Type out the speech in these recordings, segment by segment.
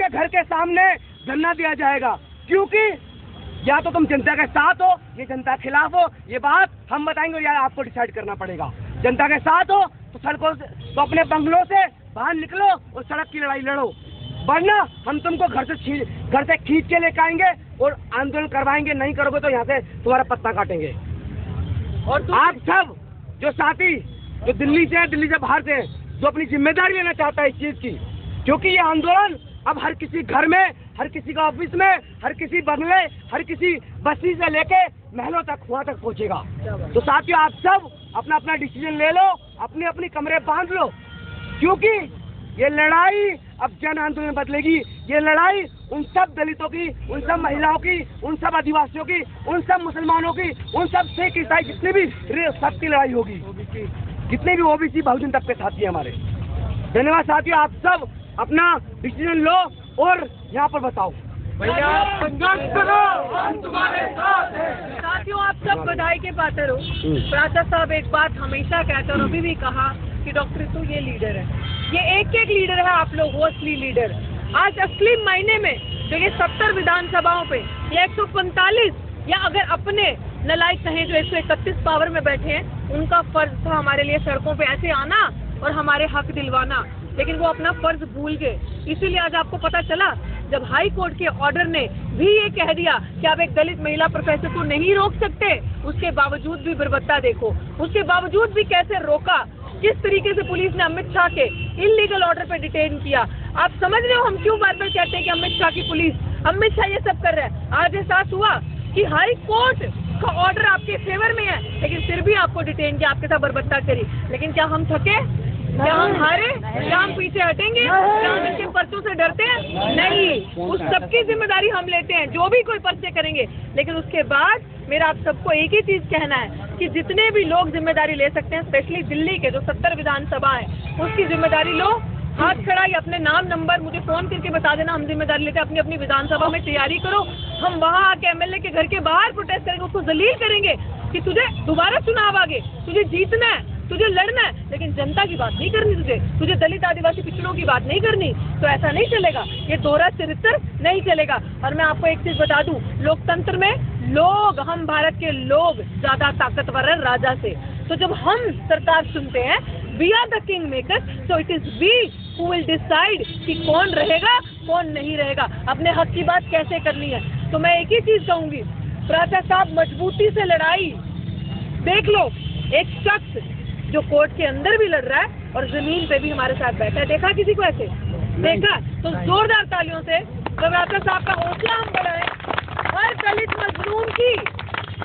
तुम्हारे घर के सामने धरना दिया जाएगा, क्योंकि या तो तुम जनता के साथ हो या जनता के खिलाफ हो, ये बात हम बताएंगे, या आपको डिसाइड करना पड़ेगा। जनता के साथ हो तो सड़कों से, तो अपने बंगलों से बाहर निकलो और सड़क की लड़ाई लड़ो, वरना हम तुमको घर से खींच के लेकर आएंगे और आंदोलन करवाएंगे। नहीं करोगे तो यहाँ से तुम्हारा पत्ता काटेंगे। और आप सब जो साथी जो दिल्ली से बाहर से, जो अपनी जिम्मेदारी लेना चाहता है इस चीज की, क्योंकि ये आंदोलन अब हर किसी घर में, हर किसी का ऑफिस में, हर किसी बंगले, हर किसी बस्ती से लेके महलों तक, वहां तक पहुंचेगा। तो साथियों, आप सब अपना अपना डिसीजन ले लो, अपने अपनी कमरे बांध लो, क्योंकि ये लड़ाई अब जन आंदोलन बदलेगी। ये लड़ाई उन सब दलितों की, उन सब महिलाओं की, उन सब आदिवासियों की, उन सब मुसलमानों की, उन सब सिख ईसाई, जितनी भी सबकी लड़ाई होगी, जितने भी ओबीसी बहुजन तक के साथी हमारे। धन्यवाद साथियों, आप सब अपना डिसीजन लो और यहाँ पर बताओ। भैया संघर्ष करो, हम तुम्हारे साथ हैं। साथियों, आप सब बधाई के पात्र हो। प्राचा साहब एक बात हमेशा कहते और अभी भी कहा कि डॉक्टर तो ये लीडर है, ये एक एक लीडर है, आप लोग वो असली लीडर। आज असली मायने में जो ये 70 विधानसभाओं पे या 145 या अगर अपने नलायक कहें जो 131 पावर में बैठे हैं, उनका फर्ज था हमारे लिए सड़कों पे ऐसे आना और हमारे हक दिलवाना, लेकिन वो अपना फर्ज भूल गए। इसीलिए आज आपको पता चला जब हाई कोर्ट के ऑर्डर ने भी ये कह दिया कि आप एक दलित महिला प्रोफेसर को नहीं रोक सकते, उसके बावजूद भी बर्बरता देखो, उसके बावजूद भी कैसे रोका, किस तरीके से पुलिस ने अमित शाह के इलीगल ऑर्डर पे डिटेन किया। आप समझ रहे हो हम क्यों बार बार कहते हैं कि अमित शाह की पुलिस, अमित शाह ये सब कर रहा है। आज एहसास हुआ कि हाई कोर्ट का ऑर्डर आपके फेवर में है, लेकिन फिर भी आपको डिटेन किया, आपके साथ बर्बरता करी। लेकिन क्या हम थके? क्या हम हारे? क्या हम पीछे हटेंगे? क्या हम इनके पर्चों से डरते हैं? नहीं, उस सबकी जिम्मेदारी हम लेते हैं, जो भी कोई पर्चे करेंगे। लेकिन उसके बाद मेरा आप सबको एक ही चीज कहना है कि जितने भी लोग जिम्मेदारी ले सकते हैं, स्पेशली दिल्ली के जो 70 विधानसभा है, उसकी जिम्मेदारी लो। हाथ खड़ा या अपने नाम नंबर मुझे फोन करके बता देना, हम जिम्मेदारी लेते हैं। अपनी अपनी विधानसभा में तैयारी करो, हम वहाँ आके एमएलए के घर के बाहर प्रोटेस्ट करेंगे, उसको जलील करेंगे कि तुझे दोबारा चुनाव आगे, तुझे जीतना है, तुझे लड़ना है, लेकिन जनता की बात नहीं करनी, तुझे दलित आदिवासी पिछड़ों की बात नहीं करनी। तो ऐसा नहीं चलेगा, ये दोहरा चरित्र नहीं चलेगा। और मैं आपको एक चीज बता दूं, लोकतंत्र में लोग, हम भारत के लोग ज्यादा ताकतवर है राजा से। तो जब हम सरकार चुनते हैं, we are the king maker, so it is we who will decide कि कौन रहेगा कौन नहीं रहेगा, अपने हक की बात कैसे करनी है। तो मैं एक ही चीज कहूंगी, प्राचा साहब मजबूती से लड़ाई देख लो। एक शख्स जो कोर्ट के अंदर भी लड़ रहा है और जमीन पे भी हमारे साथ बैठा है, देखा किसी को ऐसे? देखा? तो जोरदार तालियों से प्राचा साहब का हौसला हम बढ़ाएं। हर दलित मजलूम की,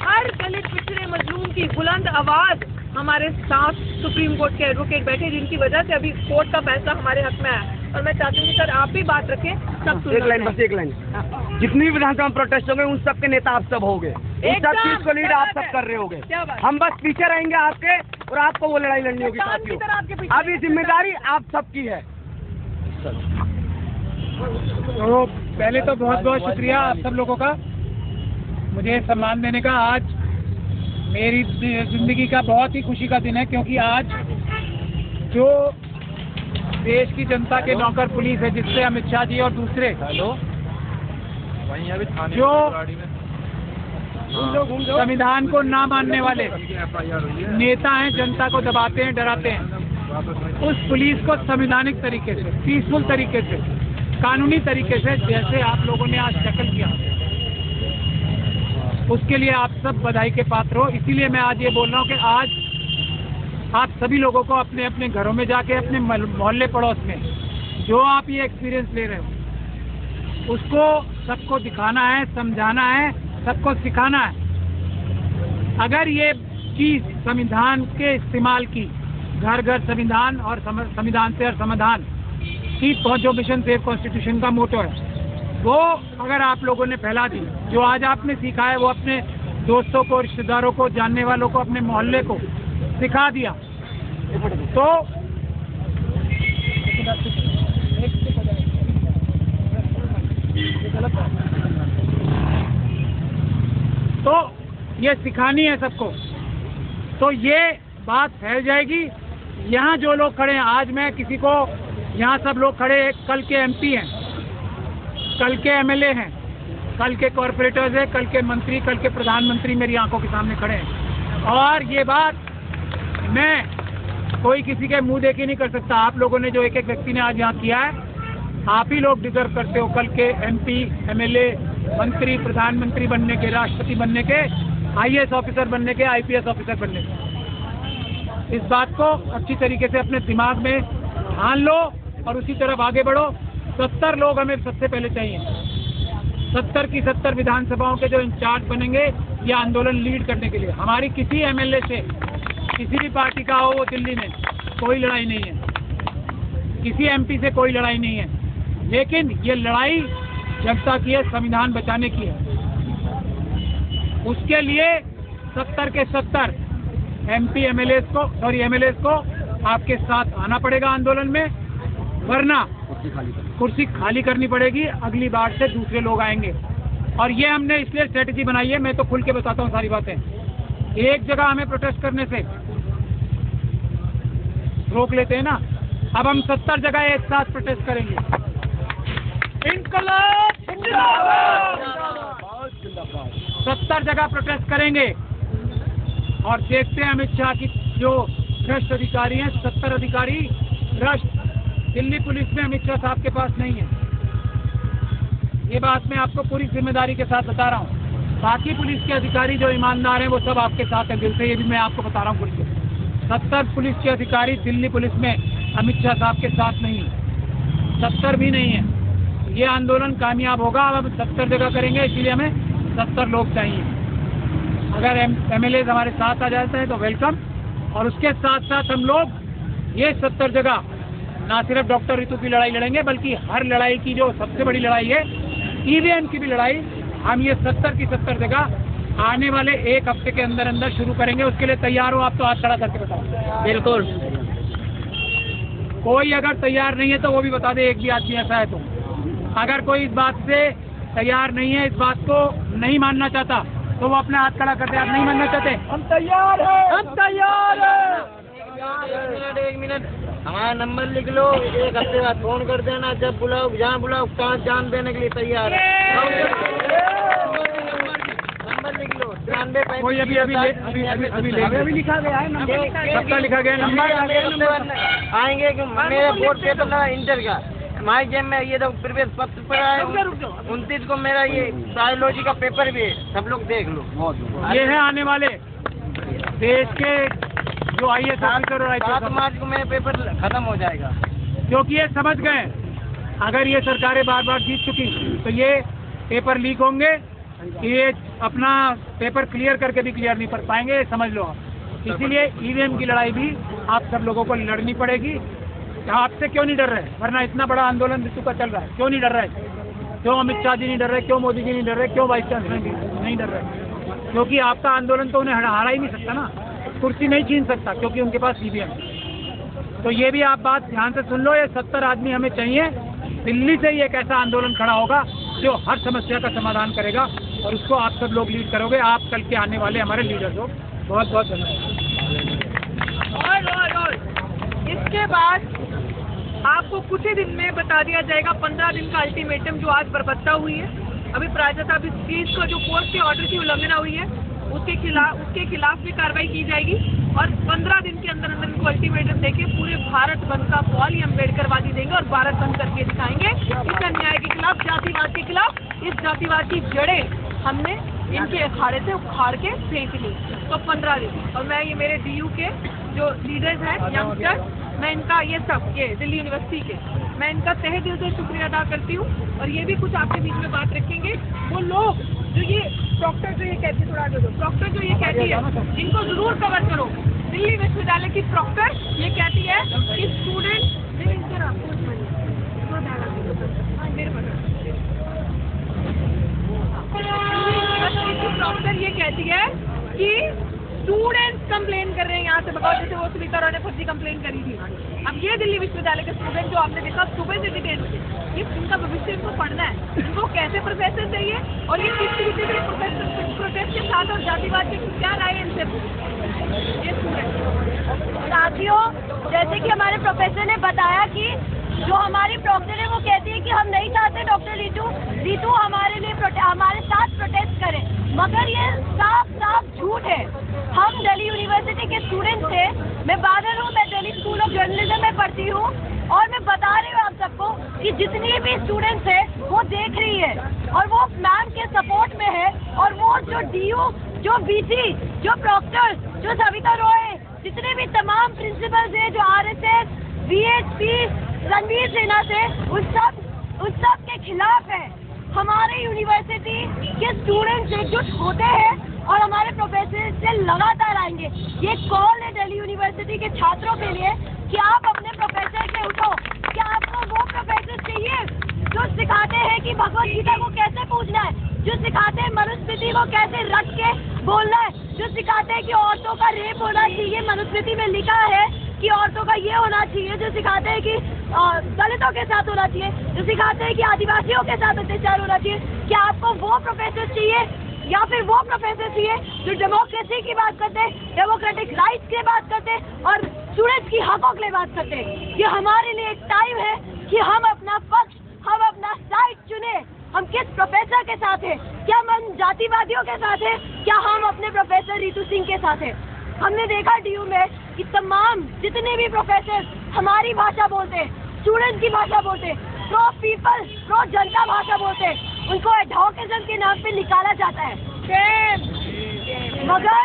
हर दलित पिछड़े मजलूम की बुलंद आवाज हमारे साथ सुप्रीम कोर्ट के एडवोकेट बैठे, जिनकी वजह से अभी कोर्ट का फैसला हमारे हक में आया। और मैं चाहती हूँ सर आप भी बात रखें, सब एक लाइन, बस एक लाइन। जितनी विधानसभा प्रोटेस्ट होंगे उन सब के नेता आप सब होंगे, उन सब चीज को लीड आप सब कर रहे होंगे। हम बस पीछे रहेंगे आपके, और आपको वो लड़ाई लड़नी होगी साथियों। अब ये जिम्मेदारी आप सबकी है। तो पहले तो बहुत बहुत शुक्रिया आप सब लोगों का मुझे सम्मान देने का। आज मेरी जिंदगी का बहुत ही खुशी का दिन है, क्योंकि आज जो देश की जनता के नौकर पुलिस है, जिससे अमित शाह जी और दूसरे जो संविधान को ना मानने वाले नेता हैं, जनता को दबाते हैं, डराते हैं, उस पुलिस को संवैधानिक तरीके से, पीसफुल तरीके से, कानूनी तरीके से, जैसे आप लोगों ने आज टैकल किया, उसके लिए आप सब बधाई के पात्र हो। इसीलिए मैं आज ये बोल रहा हूँ कि आज आप सभी लोगों को अपने अपने घरों में जाके, अपने मोहल्ले पड़ोस में जो आप ये एक्सपीरियंस ले रहे हो, उसको सबको दिखाना है, समझाना है, सबको सिखाना है। अगर ये चीज संविधान के इस्तेमाल की, घर घर संविधान और संविधान से हर समाधान की जो मिशन सेव कॉन्स्टिट्यूशन का मोटो है, वो अगर आप लोगों ने फैला दी, जो आज आपने सीखा है वो अपने दोस्तों को, रिश्तेदारों को, जानने वालों को, अपने मोहल्ले को सिखा दिया, तो ये सिखानी है सबको, तो ये बात फैल जाएगी। यहाँ जो लोग खड़े हैं, आज मैं किसी को, यहाँ सब लोग खड़े कल के एमपी हैं, कल के एमएलए हैं, कल के कॉरपोरेटर्स हैं, कल के मंत्री, कल के प्रधानमंत्री मेरी आंखों के सामने खड़े हैं। और ये बात मैं कोई किसी के मुंह देखी नहीं कर सकता। आप लोगों ने जो एक एक व्यक्ति ने आज यहाँ किया है, आप ही लोग डिजर्व करते हो कल के एमपी, एमएलए, मंत्री, प्रधानमंत्री बनने के, राष्ट्रपति बनने के, आईएएस ऑफिसर बनने के, आईपीएस ऑफिसर बनने के। इस बात को अच्छी तरीके से अपने दिमाग में ठान लो और उसी तरफ आगे बढ़ो। 70 लोग हमें सबसे पहले चाहिए। 70 की 70 विधानसभाओं के जो इंचार्ज बनेंगे ये आंदोलन लीड करने के लिए। हमारी किसी एमएलए से, किसी भी पार्टी का हो वो दिल्ली में, कोई लड़ाई नहीं है, किसी एमपी से कोई लड़ाई नहीं है, लेकिन ये लड़ाई जनता की है, संविधान बचाने की है। उसके लिए 70 के 70 एमपी एमएलए को आपके साथ आना पड़ेगा आंदोलन में, वरना कुर्सी खाली करनी पड़ेगी। अगली बार से दूसरे लोग आएंगे। और ये हमने इसलिए स्ट्रेटेजी बनाई है, मैं तो खुल के बताता हूँ सारी बातें। एक जगह हमें प्रोटेस्ट करने से रोक लेते हैं ना, अब हम 70 जगह एक साथ प्रोटेस्ट करेंगे। इनकलाब जिंदाबाद, 70 जगह प्रोटेस्ट करेंगे और देखते हैं अमित शाह की जो भ्रष्ट अधिकारी हैं, 70 अधिकारी भ्रष्ट दिल्ली पुलिस में अमित शाह साहब के पास नहीं है। ये बात मैं आपको पूरी जिम्मेदारी के साथ बता रहा हूँ। बाकी पुलिस के अधिकारी जो ईमानदार हैं वो सब आपके साथ हैं दिल से, ये भी मैं आपको बता रहा हूँ खुल के। 70 पुलिस के अधिकारी दिल्ली पुलिस में अमित शाह साहब के साथ नहीं है, 70 भी नहीं है। ये आंदोलन कामयाब होगा। अब हम 70 जगह करेंगे, इसीलिए हमें 70 लोग चाहिए। अगर एमएलए हमारे साथ आ जाते हैं तो वेलकम। और उसके साथ साथ हम लोग ये 70 जगह ना सिर्फ डॉक्टर ऋतु की लड़ाई लड़ेंगे, बल्कि हर लड़ाई की जो सबसे बड़ी लड़ाई है, ईवीएम की भी लड़ाई, हम ये 70 की 70 जगह आने वाले एक हफ्ते के अंदर अंदर शुरू करेंगे। उसके लिए तैयार हो आप तो हाथ खड़ा करके बताओ। बिल्कुल। कोई अगर तैयार नहीं है तो वो भी बता दे, एक भी आदमी ऐसा है तो। अगर कोई इस बात से तैयार नहीं है, इस बात को नहीं मानना चाहता, तो वो अपना हाथ खड़ा करते। आप नहीं मानना चाहते? हम तैयार हैं, हम तैयार हैं। एक मिनट हमारा नंबर लिख लो, एक हफ्ते बाद फोन कर देना, जब बुलाओ जहाँ बुलाओ कहाँ जान देने के लिए तैयार है। नंबर लिख लो 93 कोई अभी लिखा गया है नंबर, सबका लिखा गया नंबर। आएंगे कि मेरा बोर्ड पेपर लगा इंटर का, माई गेम में ये तो प्रवेश पत्र पर आए। 29 को मेरा ये बायोलॉजी का पेपर भी है, सब लोग देख लो। ये है आने वाले देश के जो आईएएस ऑफिसर और 7 मार्च को मेरा पेपर खत्म हो जाएगा। क्योंकि ये समझ गए अगर ये सरकारें बार बार जीत चुकी तो ये पेपर लीक होंगे, ये अपना पेपर क्लियर करके भी क्लियर नहीं कर पाएंगे, समझ लो आप। इसीलिए ईवीएम की लड़ाई भी आप सब लोगों को लड़नी पड़ेगी। आपसे क्यों नहीं डर रहे? वरना इतना बड़ा आंदोलन ऋतु का चल रहा है, क्यों नहीं डर रहे? क्यों अमित शाह जी नहीं डर रहे? क्यों मोदी जी नहीं डर रहे? क्यों वाइस चांसलर नहीं डर रहे? क्योंकि आपका आंदोलन तो उन्हें हरा ही नहीं सकता ना, कुर्सी नहीं छीन सकता, क्योंकि उनके पास ईवीएम। तो ये भी आप बात ध्यान से सुन लो, ये 70 आदमी हमें चाहिए। दिल्ली से ही एक ऐसा आंदोलन खड़ा होगा जो हर समस्या का समाधान करेगा, और उसको आप सब लोग लीड करोगे। आप कल के आने वाले हमारे लीडर्स हो। बहुत बहुत धन्यवाद। और इसके बाद आपको कुछ ही दिन में बता दिया जाएगा 15 दिन का अल्टीमेटम जो आज बरबत्ता हुई है। अभी प्रायः साहब इस चीज को जो कोर्ट के ऑर्डर की उल्लंघना हुई है उसके खिलाफ भी कार्रवाई की जाएगी, और 15 दिन के अंदर अंदर इनको अल्टीमेटम देके पूरे भारत बंद का फॉल अम्बेडकरवादी देंगे और भारत बंद करके दिखाएंगे। इस अन्याय के खिलाफ, जातिवाद के खिलाफ। इस जातिवाद की जड़ें हमने इनके अखाड़े से उखाड़ के फेंक ली। तो 15 दिन। और मैं ये मेरे डीयू के जो लीडर्स हैं, यंगस्टर्स, मैं इनका ये दिल्ली यूनिवर्सिटी के, मैं इनका तहे दिल से शुक्रिया अदा करती हूँ। और ये भी कुछ आपके बीच में बात रखेंगे। वो लोग जो ये डॉक्टर जो ये कहती है, थोड़ा आगे दो, डॉक्टर जो ये कहती है, इनको जरूर कवर करो। दिल्ली विश्वविद्यालय की प्रॉक्टर ये कहती है कि स्टूडेंट प्रॉक्टर ये कहती है कि स्टूडेंट्स कंप्लेन कर रहे हैं यहाँ से भगाओ, जैसे वो स्पीकर ने फर्जी कंप्लेन करी थी। अब ये दिल्ली विश्वविद्यालय के स्टूडेंट जो आपने देखा सुबह से डिटेन होते, ये इनका भविष्य इनको पढ़ना है, इनको कैसे प्रोफेसर चाहिए और ये किस तरीके से प्रोटेस्ट के साथ और जातिवाद की क्या राय है इनसे ये स्टूडेंट। साथियों, जैसे कि हमारे प्रोफेसर ने बताया कि जो हमारी प्रॉक्टर है वो कहती है कि हम नहीं चाहते डॉक्टर ऋतु मगर ये साफ साफ झूठ है। हम दिल्ली यूनिवर्सिटी के स्टूडेंट थे, मैं बादल हूँ, मैं दिल्ली स्कूल ऑफ जर्नलिज्म में पढ़ती हूँ और मैं बता रही हूँ आप सबको कि जितनी भी स्टूडेंट्स है वो देख रही है और वो मैम के सपोर्ट में है और वो जो डीयू, जो बीसी, जो प्रॉक्टर्स, जो सविता रॉय, जितने भी तमाम प्रिंसिपल्स हैं, जो आरएसएस, वीएचपी, रणवीर सेना से, उन सब के खिलाफ है। हमारे यूनिवर्सिटी के स्टूडेंट्स एकजुट होते हैं और हमारे प्रोफेसर से लगातार आएंगे। ये कॉल है दिल्ली यूनिवर्सिटी के छात्रों के लिए कि आप अपने प्रोफेसर से उठो। क्या आपको वो प्रोफेसर चाहिए जो सिखाते हैं कि भगवद गीता को कैसे पूछना है, जो सिखाते हैं मनुस्मृति को कैसे रट के बोलना है, जो सिखाते हैं कि औरतों का रेप होना चाहिए, मनुस्मृति में लिखा है कि औरतों का ये होना चाहिए, जो सिखाते हैं कि दलितों के साथ होना चाहिए, जो सिखाते हैं कि आदिवासियों के साथ अत्याचार होना चाहिए। क्या आपको वो प्रोफेसर चाहिए या फिर वो प्रोफेसर चाहिए जो डेमोक्रेसी की बात करते हैं, डेमोक्रेटिक राइट्स की बात करते हैं और स्टूडेंट्स की हकों के लिए बात करते हैं? ये हमारे लिए एक टाइम है कि हम अपना पक्ष, हम अपना साइड चुने। हम किस प्रोफेसर के साथ हैं? क्या हम जातिवादियों के साथ हैं? क्या हम अपने प्रोफेसर रितु सिंह के साथ हैं? हमने देखा डीयू में कि तमाम जितने भी प्रोफेसर हमारी भाषा बोलते, स्टूडेंट्स की भाषा बोलते, प्रो पीपल, प्रो जनता भाषा बोलते, उनको एडवोकेटिज्म के नाम पे निकाला जाता है। मगर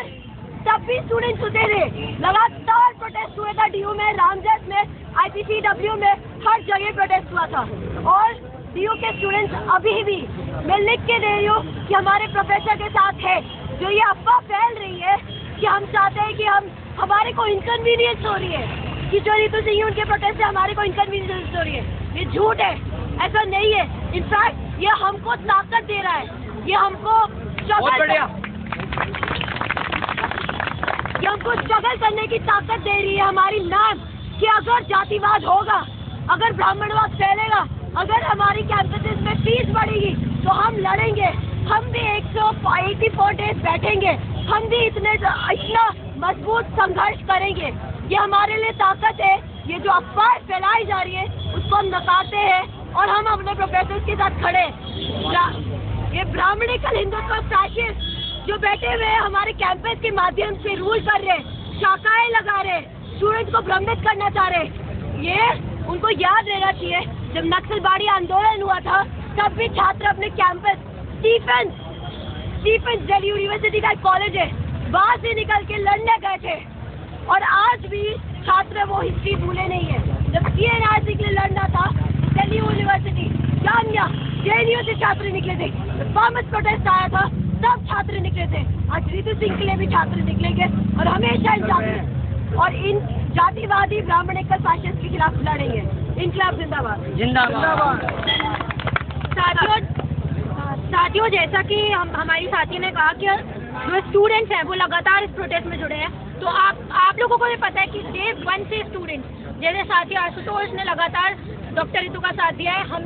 तब भी स्टूडेंट्स होते रहे। लगातार प्रोटेस्ट हुआ था डीयू में, रामजस में, IPCW में, हर जगह प्रोटेस्ट हुआ था। और डीयू के स्टूडेंट्स अभी भी, मैं लिख के दे रही हूँ कि हमारे प्रोफेसर के साथ है। जो ये अफवाह फैल रही है कि हम चाहते हैं कि हमारे को इनकन्वीनियंस हो रही है कि जो रितु सिंह उनके प्रोटेस्ट से हमारे को इनकन्वीनियंस हो रही है, ये झूठ है। ऐसा नहीं है। इनफैक्ट ये हमको ताकत दे रहा है, ये हमको स्ट्रगल करने की ताकत दे रही है हमारी मैम, कि अगर जातिवाद होगा, अगर ब्राह्मणवाद फैलेगा, अगर हमारी कैंपसेस में फीस बढ़ेगी तो हम लड़ेंगे। हम भी 184 डेज बैठेंगे, हम भी इतना मजबूत संघर्ष करेंगे। ये हमारे लिए ताकत है। ये जो अफवाह फैलाई जा रही है उसको हम नकारते हैं और हम अपने प्रोफेसर के साथ खड़े। ये ब्राह्मणिकल हिंदुत्व फैसिस्ट जो बैठे हुए हैं हमारे कैंपस के माध्यम से रूल कर रहे, शाखाएं लगा रहे, स्टूडेंट्स को भ्रमित करना चाह रहे, ये उनको याद रहना चाहिए। जब नक्सलबाड़ी आंदोलन हुआ था तब भी छात्र अपने कैंपस, स्टीफेंस दिल्ली यूनिवर्सिटी का एक कॉलेज है, वहां से निकल के लड़ने गए थे। और आज भी छात्र वो हिस्ट्री भूले नहीं है। जब CNRC के लिए लड़ना था दिल्ली यूनिवर्सिटी, जामिया, JNU से छात्र निकले थे। फार्मर्स प्रोटेस्ट आया था तब छात्र निकले थे। आज रितु सिंह के लिए भी छात्र निकलेंगे और हमेशा इन जातिवादी ब्राह्मणिकल फैसिस्ट के खिलाफ लड़ेंगे। इनकलाब जिंदाबाद। जिंदाबाद। साथियों, जैसा कि हमारी साथी ने कहा कि जो स्टूडेंट्स हैं वो लगातार इस प्रोटेस्ट में जुड़े हैं, तो आप लोगों को भी पता है कि डे 1 से स्टूडेंट्स, जैसे साथी आशुतोष ने लगातार डॉक्टर रितु का साथ दिया है। हम